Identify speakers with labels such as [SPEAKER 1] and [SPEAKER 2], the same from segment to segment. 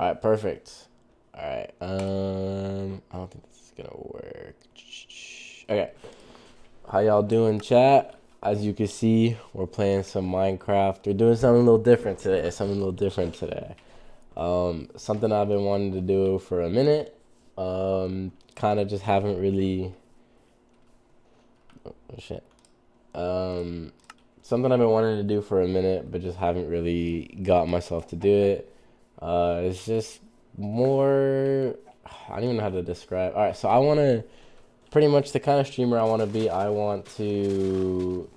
[SPEAKER 1] All right, perfect. All right. I don't think this is gonna work. Okay. How y'all doing, chat? As you can see, we're playing some Minecraft. We're doing something a little different today. Something I've been wanting to do for a minute. Kind of just haven't really. Oh, shit. Um, Something I've been wanting to do for a minute, but just haven't really got myself to do it. It's just more. I don't even know how to describe. All right, so I want to pretty much the kind of streamer I want to be. I want to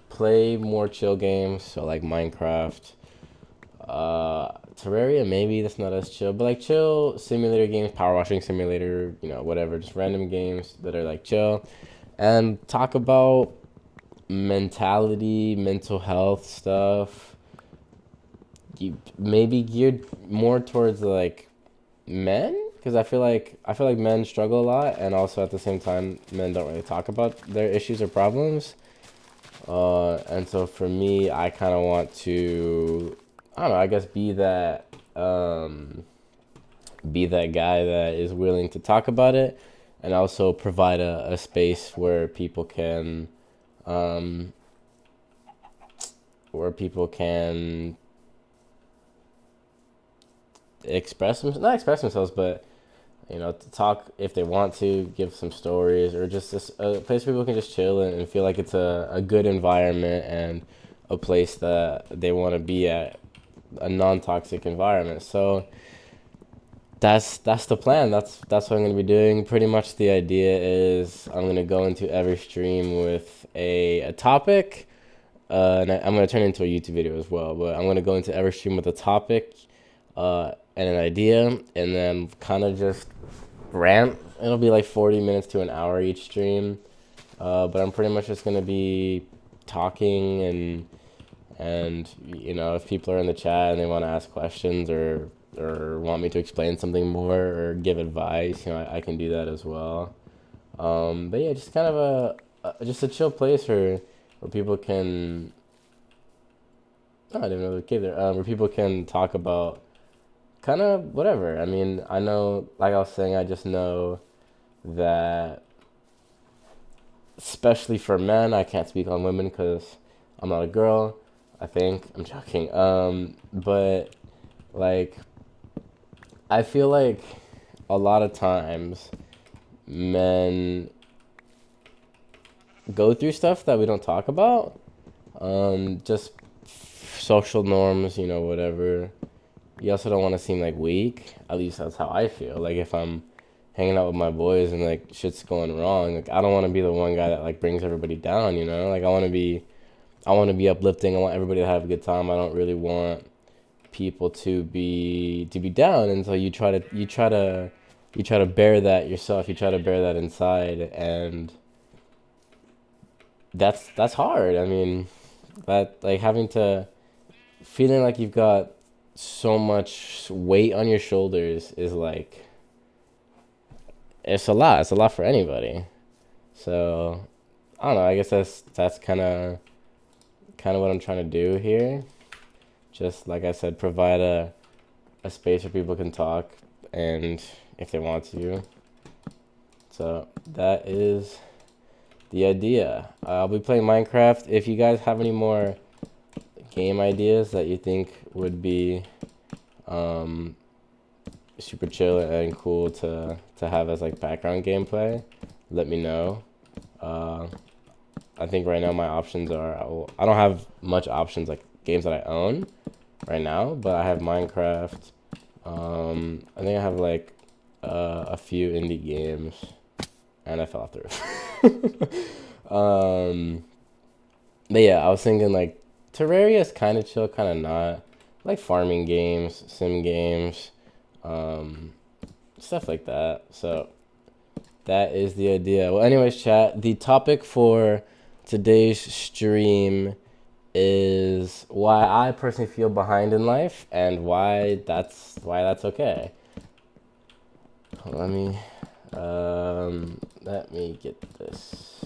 [SPEAKER 1] play more chill games, so like Minecraft, Terraria. Maybe that's not as chill, but like chill simulator games, power washing simulator, whatever, just random games that are like chill, and talk about mentality, mental health stuff. Maybe geared more towards like men, because I feel like men struggle a lot, and also at the same time, men don't really talk about their issues or problems. And so for me, I kind of want to, I don't know, I guess be that guy that is willing to talk about it, and also provide a space um, where people can not express themselves, but to talk if they want to, give some stories, or just a place where people can just chill and feel like it's a good environment and a place that they want to be at, a non-toxic environment. So that's the plan. That's what I'm gonna be doing. Pretty much the idea is I'm gonna go into every stream with a topic, I'm gonna turn it into a YouTube video as well. But I'm gonna go into every stream with a topic, and an idea, and then kind of just rant. It'll be like 40 minutes to an hour each stream, but I'm pretty much just gonna be talking, and if people are in the chat and they want to ask questions or want me to explain something more or give advice, I can do that as well. But yeah, just kind of just a chill place where people can. Oh, I didn't know there was a cave there. Where people can talk about kind of whatever. I mean, I know, like I was saying, I just know that, especially for men, I can't speak on women because I'm not a girl. I think I'm joking. But like, I feel like a lot of times men go through stuff that we don't talk about. Just social norms, whatever. You also don't want to seem like weak. At least that's how I feel. Like if I'm hanging out with my boys and like shit's going wrong, like I don't want to be the one guy that like brings everybody down. Like I want to be uplifting. I want everybody to have a good time. I don't really want people to be down, and so you try to bear that yourself. You try to bear that inside, and that's hard. I mean, that like having to feeling like you've got so much weight on your shoulders is like it's a lot. It's a lot for anybody. So I don't know. I guess that's kind of what I'm trying to do here. Just like I said, provide a space where people can talk, and if they want to. So that is the idea. I'll be playing Minecraft. If you guys have any more game ideas that you think would be um, super chill and cool to have as like background gameplay, let me know. Uh, I think right now my options are I don't have much options like games that I own right now, but I have Minecraft. I think I have like a few indie games, and I fell off the roof. But yeah, I was thinking like Terraria is kind of chill, kind of not. Like farming games, sim games, um, stuff like that. So that is the idea. Well, anyways, chat. The topic for today's stream is why I personally feel behind in life and why that's okay. Let me let me get this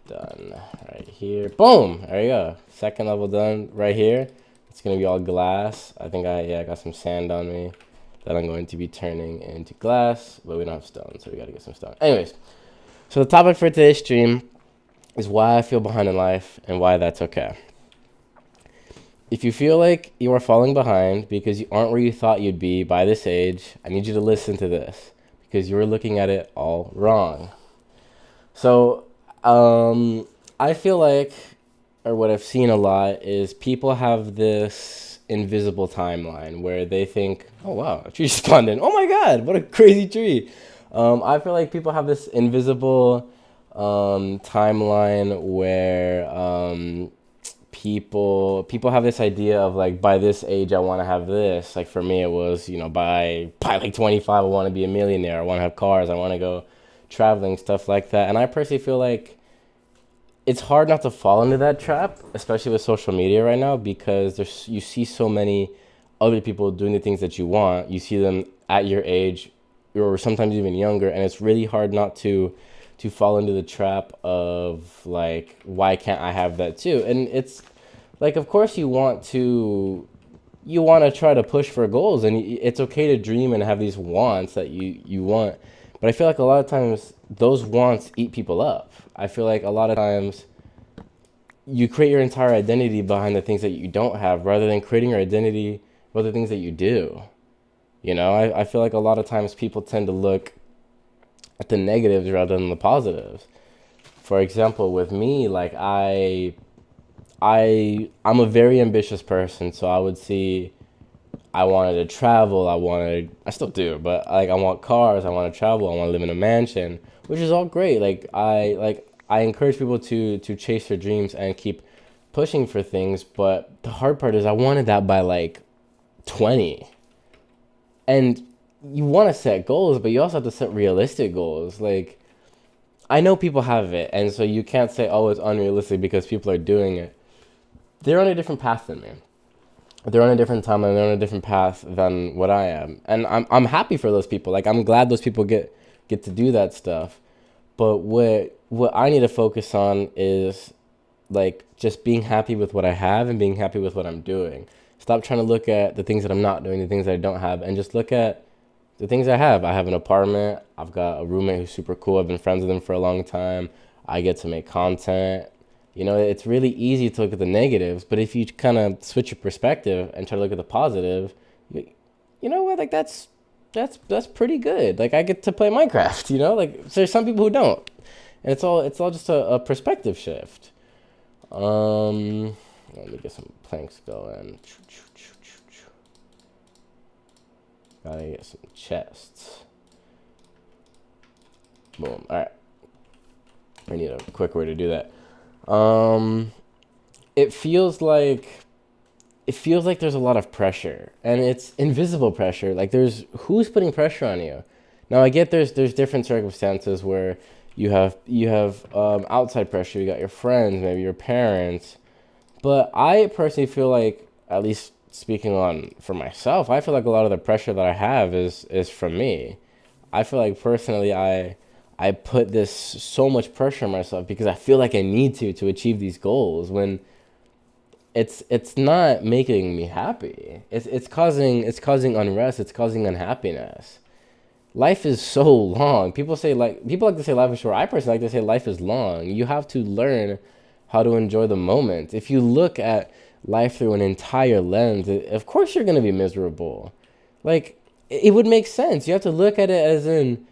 [SPEAKER 1] done right here. Boom! There you go. Second level done right here. It's gonna be all glass. I think I got some sand on me. that I'm going to be turning into glass, but we don't have stone, so we gotta get some stone. Anyways, so the topic for today's stream is why I feel behind in life and why that's okay. If you feel like you are falling behind because you aren't where you thought you'd be by this age, I need you to listen to this because you're looking at it all wrong. So, I feel like, or what I've seen a lot, is people have this invisible timeline where they think, oh wow, a tree spawned in. Oh my God, what a crazy tree. I feel like people have this invisible timeline where people have this idea of like, by this age I want to have this. Like for me it was, by like 25 I want to be a millionaire, I want to have cars, I want to go traveling, stuff like that. And I personally feel like it's hard not to fall into that trap, especially with social media right now, because you see so many other people doing the things that you want. You see them at your age or sometimes even younger, and it's really hard not to fall into the trap of like, why can't I have that too? And it's like, of course you want to try to push for goals, and it's okay to dream and have these wants that you want. But I feel like a lot of times those wants eat people up. I feel like a lot of times you create your entire identity behind the things that you don't have, rather than creating your identity with the things that you do. I feel like a lot of times people tend to look at the negatives rather than the positives. For example, with me, like I'm a very ambitious person, so I would see I wanted to travel, I still do, but like I want cars, I want to travel, I want to live in a mansion, which is all great. Like I encourage people to chase their dreams and keep pushing for things, but the hard part is I wanted that by like 20. And you want to set goals, but you also have to set realistic goals. Like, I know people have it, and so you can't say, oh, it's unrealistic because people are doing it. They're on a different path than me. They're on a different timeline, they're on a different path than what I am. And I'm happy for those people. Like, I'm glad those people get to do that stuff. But what I need to focus on is, like, just being happy with what I have and being happy with what I'm doing. Stop trying to look at the things that I'm not doing, the things that I don't have, and just look at the things I have. I have an apartment. I've got a roommate who's super cool. I've been friends with him for a long time. I get to make content. It's really easy to look at the negatives, but if you kind of switch your perspective and try to look at the positive, you know what? Like that's pretty good. Like I get to play Minecraft. Like so there's some people who don't, and it's all just a perspective shift. Let me get some planks going. Gotta get some chests. Boom. All right. I need a quick way to do that. It feels like there's a lot of pressure, and it's invisible pressure. Like who's putting pressure on you? Now I get there's different circumstances where you have outside pressure. You got your friends, maybe your parents. But I personally feel like, at least speaking on for myself, I feel like a lot of the pressure that I have is from me. I feel like personally I put this so much pressure on myself because I feel like I need to achieve these goals, when it's not making me happy. It's causing unrest, it's causing unhappiness. Life is so long. People like to say life is short. I personally like to say life is long. You have to learn how to enjoy the moment. If you look at life through an entire lens, of course you're going to be miserable. Like, it would make sense. You have to look at it as in,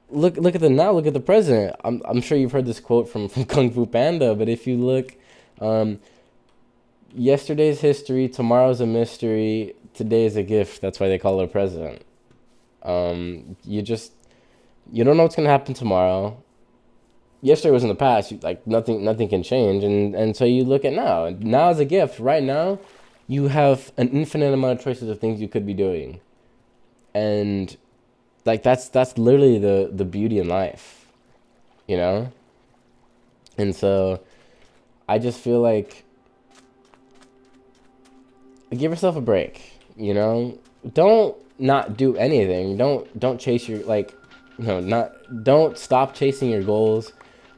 [SPEAKER 1] look at the now, look at the present. I'm sure you've heard this quote from Kung Fu Panda, but if you look, yesterday's history, tomorrow's a mystery, today is a gift. That's why they call it a present. You don't know what's going to happen tomorrow. Yesterday was in the past. Like nothing can change, and so you look at now. Now is a gift. Right now, you have an infinite amount of choices of things you could be doing, and like that's literally the beauty in life, And so, I just feel like give yourself a break. Don't not do anything. Don't chase your don't stop chasing your goals.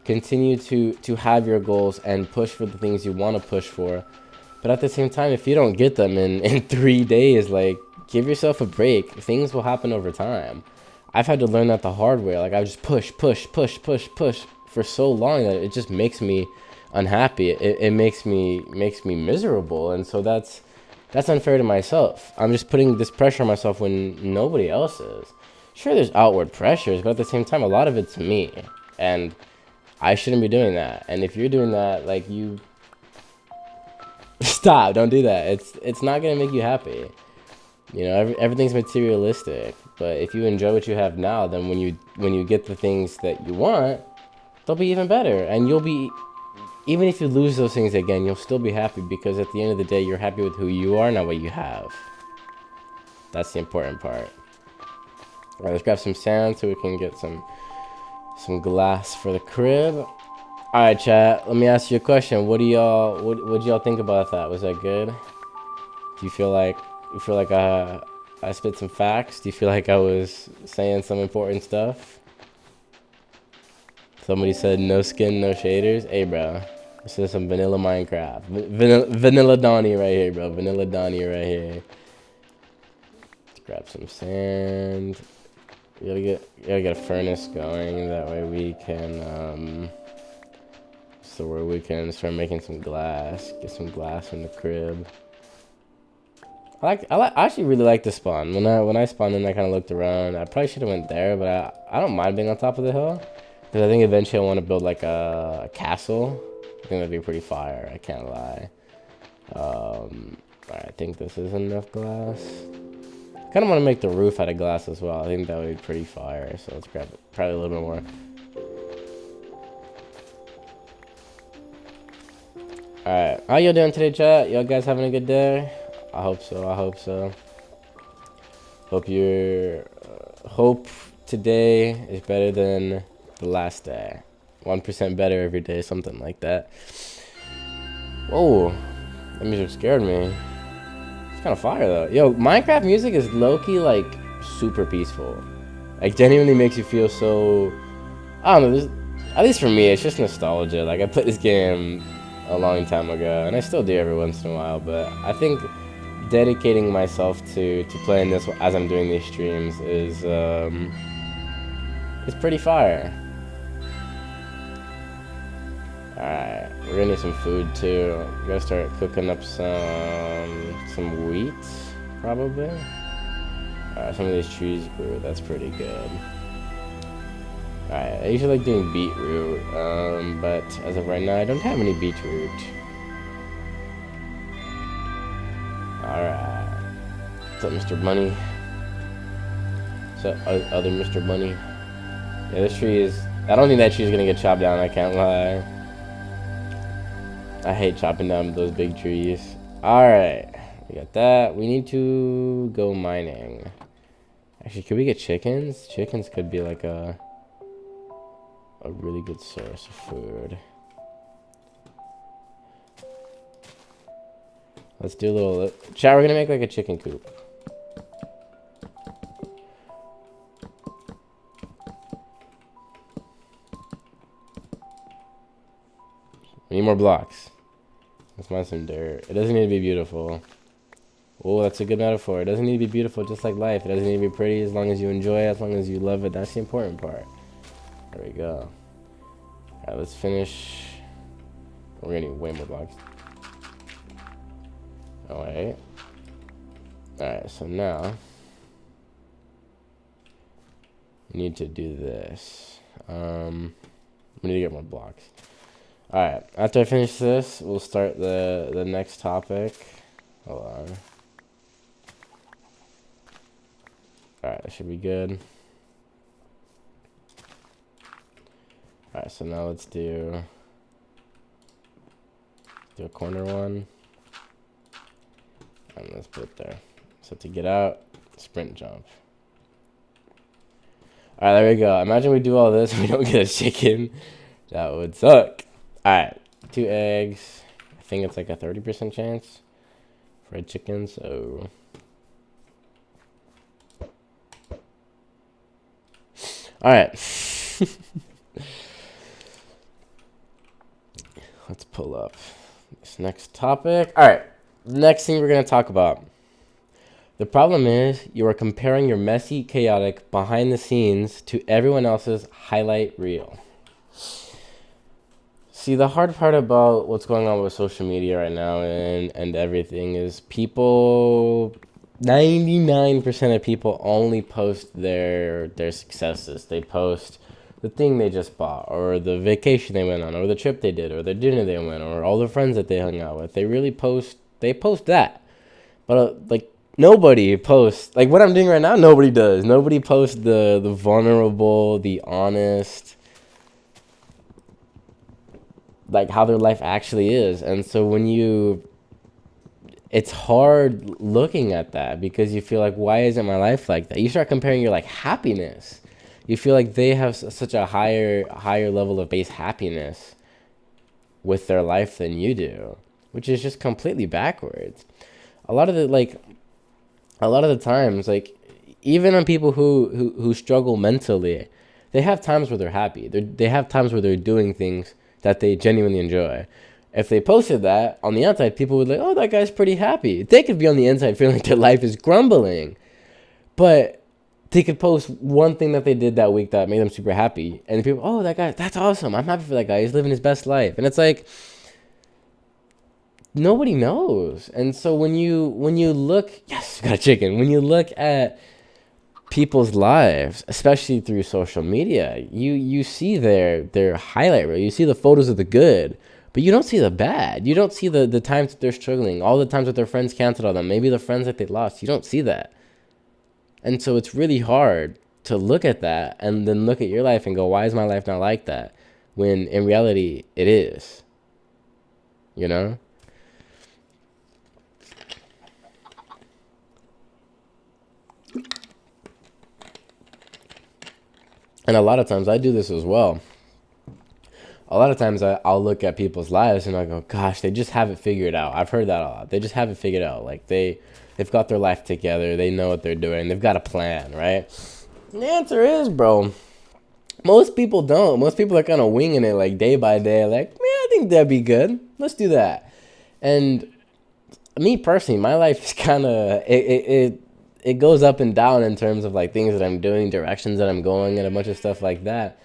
[SPEAKER 1] Continue to have your goals and push for the things you want to push for. But at the same time, if you don't get them in 3 days, like, give yourself a break. Things will happen over time. I've had to learn that the hard way. Like I just push for so long that it just makes me unhappy. It makes me miserable, and so that's unfair to myself. I'm just putting this pressure on myself when nobody else is. Sure, there's outward pressures, but at the same time, a lot of it's me, and I shouldn't be doing that. And if you're doing that, like, you stop. Don't do that. It's not gonna make you happy. You know, everything's materialistic. But if you enjoy what you have now, then when you get the things that you want, they'll be even better, and you'll be. Even if you lose those things again, you'll still be happy, because at the end of the day, you're happy with who you are, not what you have. That's the important part. All right, let's grab some sand so we can get some glass for the crib. All right, chat. Let me ask you a question. What do y'all think about that? Was that good? Do you feel like I spit some facts? Do you feel like I was saying some important stuff? Somebody said no skin, no shaders. Hey, bro. This is some vanilla Minecraft. Vanilla Donnie right here, bro. Vanilla Donnie right here. Let's grab some sand. We gotta get a furnace going. That way we can, we can start making some glass. Get some glass in the crib. I actually really like this spawn. When I spawned in, I kind of looked around. I probably should have went there, but I don't mind being on top of the hill. Because I think eventually I want to build like a castle. I think that'd be pretty fire. I can't lie. I think this is enough glass. I kind of want to make the roof out of glass as well. I think that would be pretty fire. So let's grab probably a little bit more. Alright. How y'all doing today, chat? Y'all guys having a good day? I hope so. I hope so. Hope your hope today is better than the last day. 1% better every day, something like that. Whoa, that music scared me. It's kind of fire though. Yo, Minecraft music is low-key like super peaceful. Like genuinely makes you feel so. I don't know. At least for me, it's just nostalgia. Like I played this game a long time ago, and I still do every once in a while. But I think dedicating myself to playing this as I'm doing these streams is pretty fire. Alright, we're gonna need some food too. We gotta start cooking up some wheat, probably. Alright, some of these trees grew. That's pretty good. Alright, I usually like doing beetroot, but as of right now, I don't have any beetroot. Alright. What's up, Mr. Bunny? What's up, other Mr. Bunny? Yeah, this tree is... I don't think that tree's gonna get chopped down, I can't lie. I hate chopping down those big trees. Alright. We got that. We need to go mining. Actually, could we get chickens? Chickens could be like a really good source of food. Let's do a little... Chat, we're gonna make like a chicken coop. We need more blocks. Let's mine some dirt. It doesn't need to be beautiful. Oh, that's a good metaphor. It doesn't need to be beautiful, just like life. It doesn't need to be pretty as long as you enjoy it, as long as you love it. That's the important part. There we go. Alright, let's finish. We're gonna need way more blocks. Alright. Alright, so now we need to do this. We need to get more blocks. Alright, after I finish this, we'll start the next topic. Hold on. Alright, that should be good. Alright, so now let's do a corner one. And let's put it there. So to get out, sprint jump. Alright, there we go. Imagine we do all this and we don't get a chicken. That would suck. Alright, 2 eggs. I think it's like a 30% chance. Fried chicken, so... Alright. Let's pull up this next topic. Alright, next thing we're going to talk about. The problem is you are comparing your messy, chaotic behind the scenes to everyone else's highlight reel. See, the hard part about what's going on with social media right now and everything is people 99% of people only post their successes. They post the thing they just bought or the vacation they went on or the trip they did or the dinner they went or all the friends that they hung out with. They post that. But like nobody posts like what I'm doing right now, nobody does. Nobody posts the vulnerable, the honest, like how their life actually is. And so it's hard looking at that because you feel like, why isn't my life like that? You start comparing your like happiness. You feel like they have such a higher level of base happiness with their life than you do, which is just completely backwards. A lot of the like a lot of the times, like even on people who struggle mentally, they have times where they're happy. They have times where they're doing things that they genuinely enjoy. If they posted that on the outside, people would like, oh, that guy's pretty happy. They could be on the inside feeling like their life is crumbling, but they could post one thing that they did that week that made them super happy, and people, oh, that guy, that's awesome. I'm happy for that guy. He's living his best life, and it's like nobody knows. And so when you look, yes, got a chicken. When you look at people's lives, especially through social media, you see their highlight reel. You see the photos of the good, but you don't see the bad. You don't see the times that they're struggling, all the times that their friends canceled on them, maybe the friends that they lost. You don't see that. And so it's really hard to look at that and then look at your life and go, why is my life not like that? When in reality, it is. You know? And a lot of times I do this as well. A lot of times I'll look at people's lives and I go, gosh, they just have it figured out. I've heard that a lot. They just have it figured out. Like they've got their life together. They know what they're doing. They've got a plan, right? And the answer is, bro, most people don't. Most people are kind of winging it like day by day. Like, yeah, I think that'd be good. Let's do that. And me personally, my life is kind of, it goes up and down in terms of like things that I'm doing, directions that I'm going, and a bunch of stuff like that.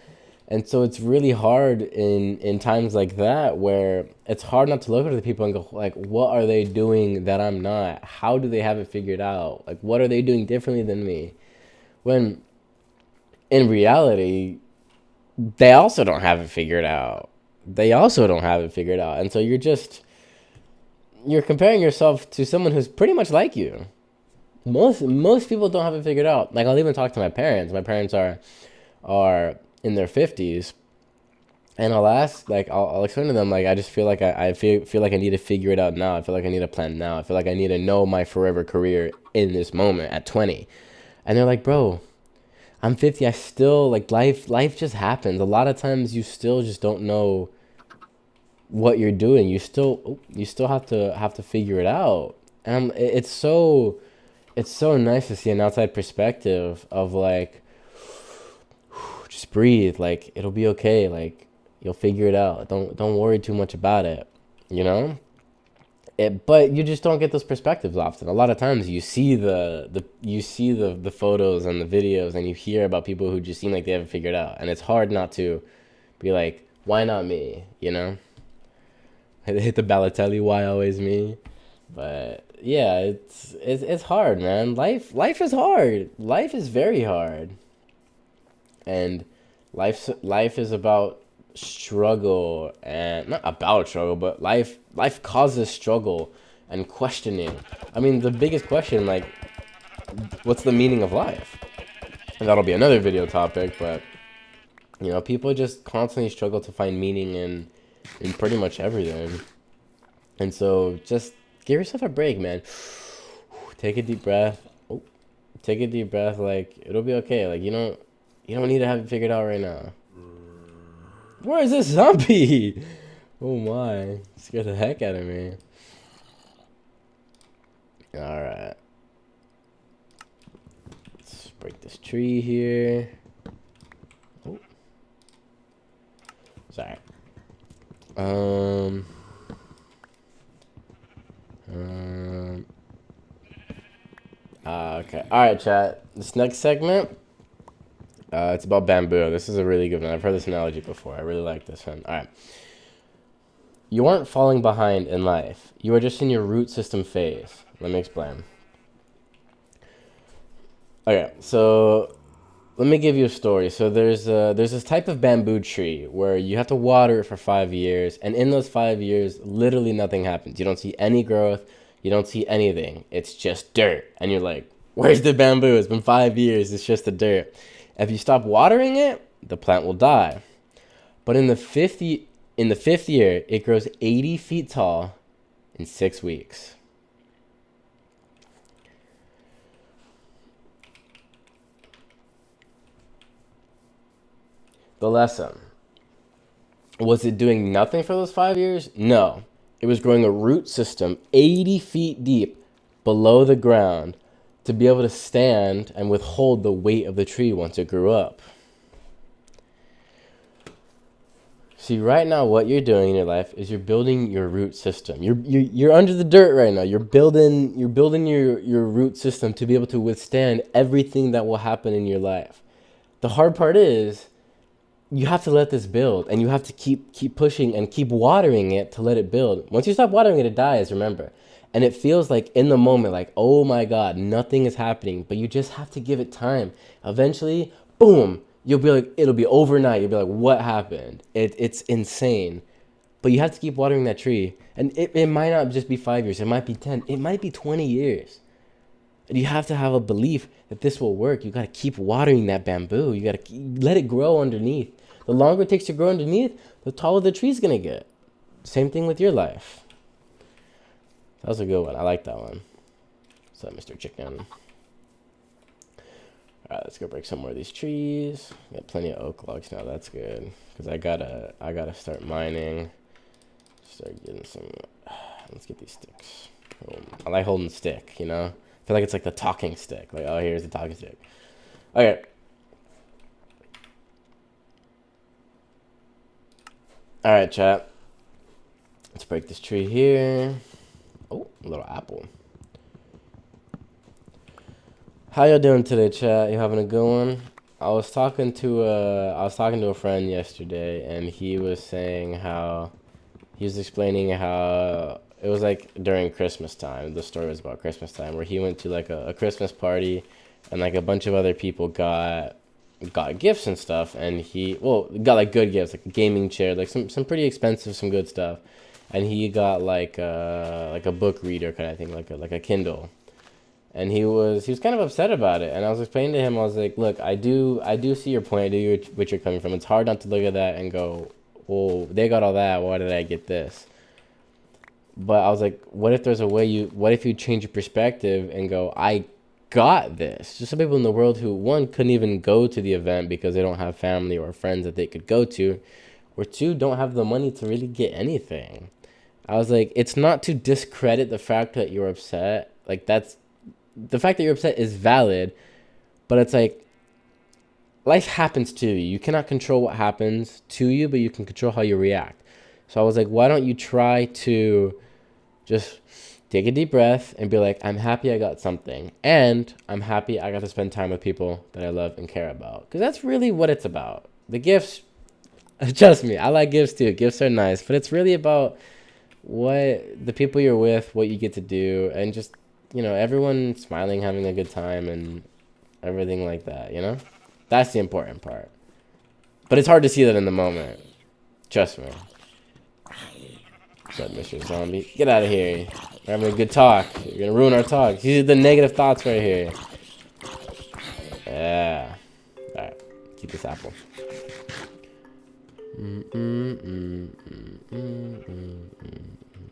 [SPEAKER 1] And so it's really hard in times like that where it's hard not to look at the people and go like, what are they doing that I'm not? How do they have it figured out? Like, what are they doing differently than me? When in reality, they also don't have it figured out. They also don't have it figured out. And so you're comparing yourself to someone who's pretty much like you. Most people don't have it figured out. Like I'll even talk to my parents. My parents are in their 50s, and I'll ask, like I'll explain to them like I just feel like I feel like I need to figure it out now. I feel like I need a plan now. I feel like I need to know my forever career in this moment at 20. And they're like, "Bro, I'm 50. I still like life just happens. A lot of times you still just don't know what you're doing. You still have to figure it out." And it's so nice to see an outside perspective of like, just breathe, like it'll be okay, like you'll figure it out. Don't worry too much about it, you know? But you just don't get those perspectives often. A lot of times you see the photos and the videos and you hear about people who just seem like they haven't figured out, and it's hard not to be like, why not me, you know? Hit the Balotelli, why always me? But yeah, it's hard, man. Life is hard. Life is very hard. And life is about struggle, and not about struggle, but life causes struggle and questioning. I mean, the biggest question, like, what's the meaning of life? And that'll be another video topic, but people just constantly struggle to find meaning in pretty much everything. And so just give yourself a break, man. Take a deep breath. Oh, take a deep breath. Like, it'll be okay. Like, you don't need to have it figured out right now. Where is this zombie? Oh my. Scared the heck out of me. Alright. Let's break this tree here. Oh. Sorry. Okay. All right, chat. This next segment, it's about bamboo. This is a really good one. I've heard this analogy before. I really like this one. All right. You aren't falling behind in life. You are just in your root system phase. Let me explain. Okay, so let me give you a story. So there's this type of bamboo tree where you have to water it for 5 years, and in those 5 years, literally nothing happens. You don't see any growth. You don't see anything. It's just dirt, and you're like, "Where's the bamboo? It's been 5 years. It's just the dirt." If you stop watering it, the plant will die. But in the fifth year, it grows 80 feet tall in 6 weeks. The lesson. Was it doing nothing for those 5 years? No. It was growing a root system 80 feet deep below the ground to be able to stand and withhold the weight of the tree once it grew up. See, right now, what you're doing in your life is you're building your root system. You're under the dirt right now. You're building your root system to be able to withstand everything that will happen in your life. The hard part is you have to let this build, and you have to keep pushing and keep watering it to let it build. Once you stop watering it, it dies, remember. And it feels like in the moment, like, oh my God, nothing is happening, but you just have to give it time. Eventually, boom, you'll be like, it'll be overnight. You'll be like, what happened? It's insane. But you have to keep watering that tree. And it might not just be 5 years. It might be 10. It might be 20 years. And you have to have a belief that this will work. You got to keep watering that bamboo. You got to let it grow underneath. The longer it takes to grow underneath, the taller the tree's going to get. Same thing with your life. That was a good one. I like that one. What's up, Mr. Chicken? All right, let's go break some more of these trees. Got plenty of oak logs now. That's good. Because I gotta start mining. Start getting some... Let's get these sticks. I like holding stick, you know? I feel like it's like the talking stick. Like, oh, here's the talking stick. Okay. All right, chat. Let's break this tree here. Oh, a little apple. How y'all doing today, chat? You having a good one? I was talking to a friend yesterday, and he was saying how he was explaining how it was like during Christmas time. The story was about Christmas time, where he went to like a Christmas party, and like a bunch of other people got gifts and stuff, and he got like good gifts, like a gaming chair, like some pretty expensive, some good stuff, and he got like a book reader kind of thing, like a Kindle. And he was kind of upset about it. And I was explaining to him, I was like, look, I do see your point. I do what you're coming from. It's hard not to look at that and go, well, they got all that. Why did I get this? But I was like, what if there's a way what if you change your perspective and go, I got this? Just some people in the world who, one, couldn't even go to the event because they don't have family or friends that they could go to, or two, don't have the money to really get anything. I was like, it's not to discredit the fact that you're upset. Like, the fact that you're upset is valid, but it's like life happens to you. You cannot control what happens to you, but you can control how you react. So I was like, why don't you try to just take a deep breath and be like, I'm happy I got something, and I'm happy I got to spend time with people that I love and care about, because that's really what it's about. The gifts, trust me, I like gifts too. Gifts are nice, but it's really about what the people you're with, what you get to do, and just, you know, everyone smiling, having a good time, and everything like that, you know? That's the important part. But it's hard to see that in the moment. Trust me. What's up, Mr. Zombie? Get out of here. We're having a good talk. You're gonna ruin our talk. These are the negative thoughts right here. Yeah. Alright. Keep this apple.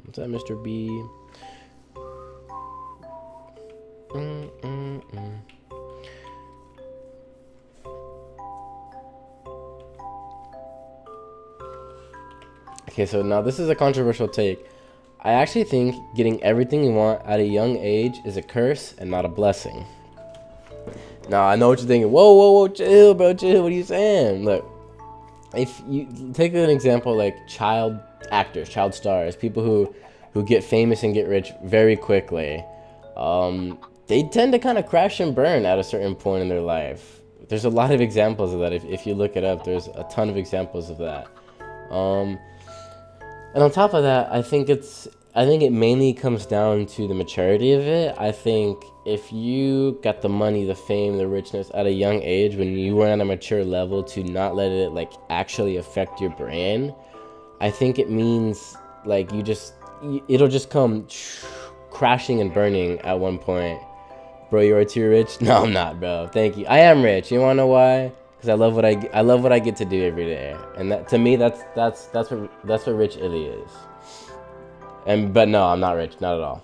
[SPEAKER 1] What's that, Mr. B? Okay, so now this is a controversial take. I actually think getting everything you want at a young age is a curse and not a blessing. Now, I know what you're thinking. Whoa, chill, bro, chill. What are you saying? Look, if you take an example like child actors, child stars, people who get famous and get rich very quickly. they tend to kind of crash and burn at a certain point in their life. There's a lot of examples of that. If you look it up, there's a ton of examples of that. Um, and on top of that, I think it mainly comes down to the maturity of it. I think if you got the money, the fame, the richness at a young age when you were at a mature level to not let it like actually affect your brain, I think it means like it'll just come crashing and burning at one point. Bro, you are too rich? No, I'm not, bro. Thank you. I am rich. You wanna know why? Because I love what I get to do every day, and that to me that's what rich Illy is. But no, I'm not rich, not at all.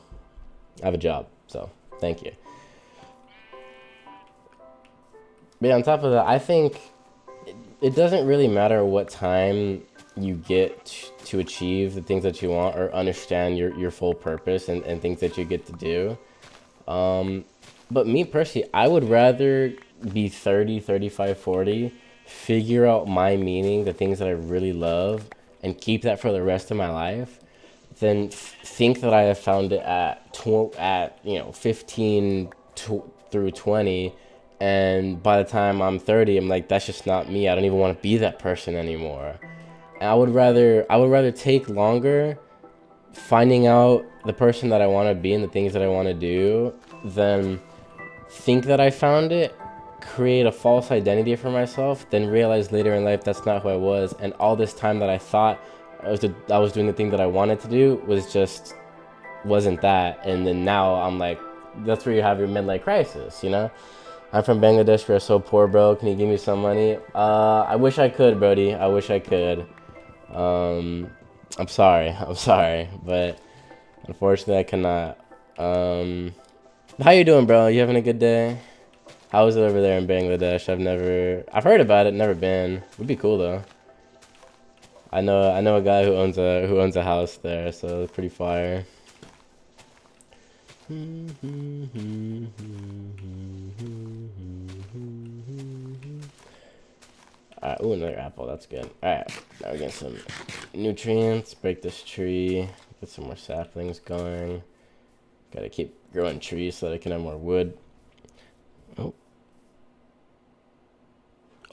[SPEAKER 1] I have a job, so thank you. But yeah, on top of that, I think it doesn't really matter what time you get to achieve the things that you want or understand your full purpose and things that you get to do. But me personally, I would rather be 30, 35, 40, figure out my meaning, the things that I really love, and keep that for the rest of my life, than think that I have found it at 15 through 20, and by the time I'm 30, I'm like, that's just not me. I don't even want to be that person anymore. And I would rather take longer finding out the person that I want to be and the things that I want to do than think that I found it, create a false identity for myself, then realize later in life that's not who I was, and all this time that I thought I was doing the thing that I wanted to do wasn't that, and then now I'm like, that's where you have your midlife crisis, you know? I'm from Bangladesh. We're so poor, bro. Can you give me some money? I wish I could, Brody. I wish I could. I'm sorry, but unfortunately I cannot. How you doing, bro? You having a good day? How is it over there in Bangladesh? I've heard about it, never been. Would be cool though. I know a guy who owns a house there, so it's pretty fire. Alright, ooh, another apple, that's good. Alright, now we get some nutrients, break this tree, get some more saplings going. Gotta keep growing trees so that I can have more wood.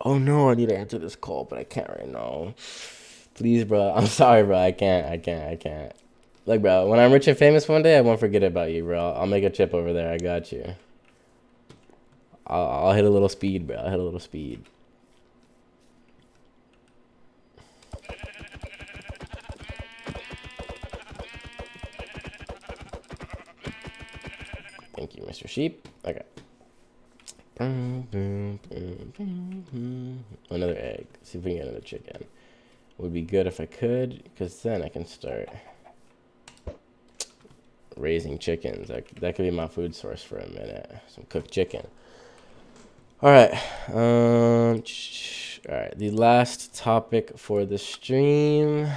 [SPEAKER 1] Oh no, I need to answer this call, but I can't right now. Please, bro. I'm sorry, bro. I can't. Look, bro, when I'm rich and famous one day, I won't forget about you, bro. I'll make a chip over there. I got you. I'll hit a little speed, bro. I'll hit a little speed. Thank you, Mr. Sheep. Okay. Another egg. See if we can get another chicken. Would be good if I could, because then I can start raising chickens. That could be my food source for a minute. Some cooked chicken. All right. All right. The last topic for the stream.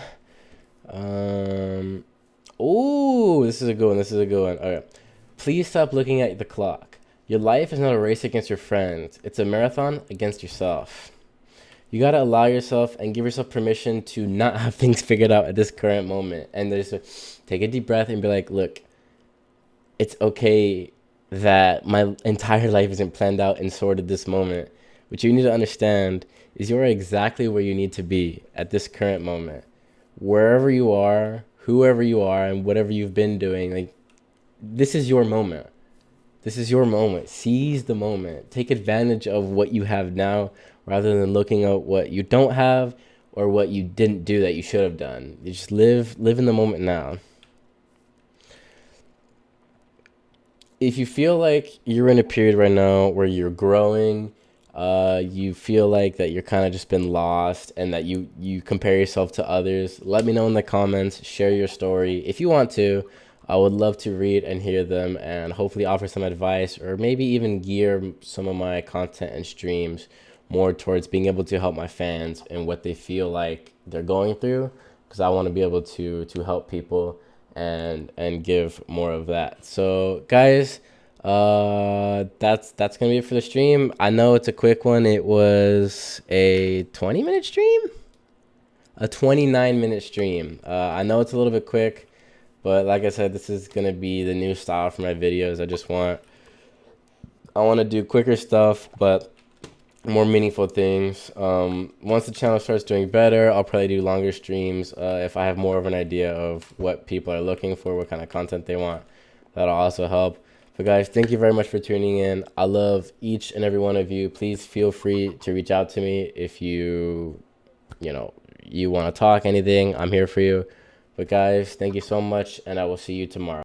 [SPEAKER 1] Oh, this is a good one. All right. Please stop looking at the clock. Your life is not a race against your friends. It's a marathon against yourself. You got to allow yourself and give yourself permission to not have things figured out at this current moment. And just take a deep breath and be like, look, it's okay that my entire life isn't planned out and sorted this moment. What you need to understand is you're exactly where you need to be at this current moment. Wherever you are, whoever you are, and whatever you've been doing, like, this is your moment. This is your moment. Seize the moment. Take advantage of what you have now rather than looking at what you don't have or what you didn't do that you should have done. You just live in the moment now. If you feel like you're in a period right now where you're growing, you feel like that you're kind of just been lost and that you compare yourself to others, let me know in the comments. Share your story if you want to. I would love to read and hear them and hopefully offer some advice or maybe even gear some of my content and streams more towards being able to help my fans and what they feel like they're going through, because I want to be able to help people and give more of that. So guys, that's gonna be it for the stream. I know it's a quick one. It was a 20-minute stream, a 29-minute stream. I know it's a little bit quick, but like I said, this is going to be the new style for my videos. I just want I want to do quicker stuff, but more meaningful things. Once the channel starts doing better, I'll probably do longer streams. If I have more of an idea of what people are looking for, what kind of content they want, that'll also help. But guys, thank you very much for tuning in. I love each and every one of you. Please feel free to reach out to me if you want to talk anything. I'm here for you. But guys, thank you so much, and I will see you tomorrow.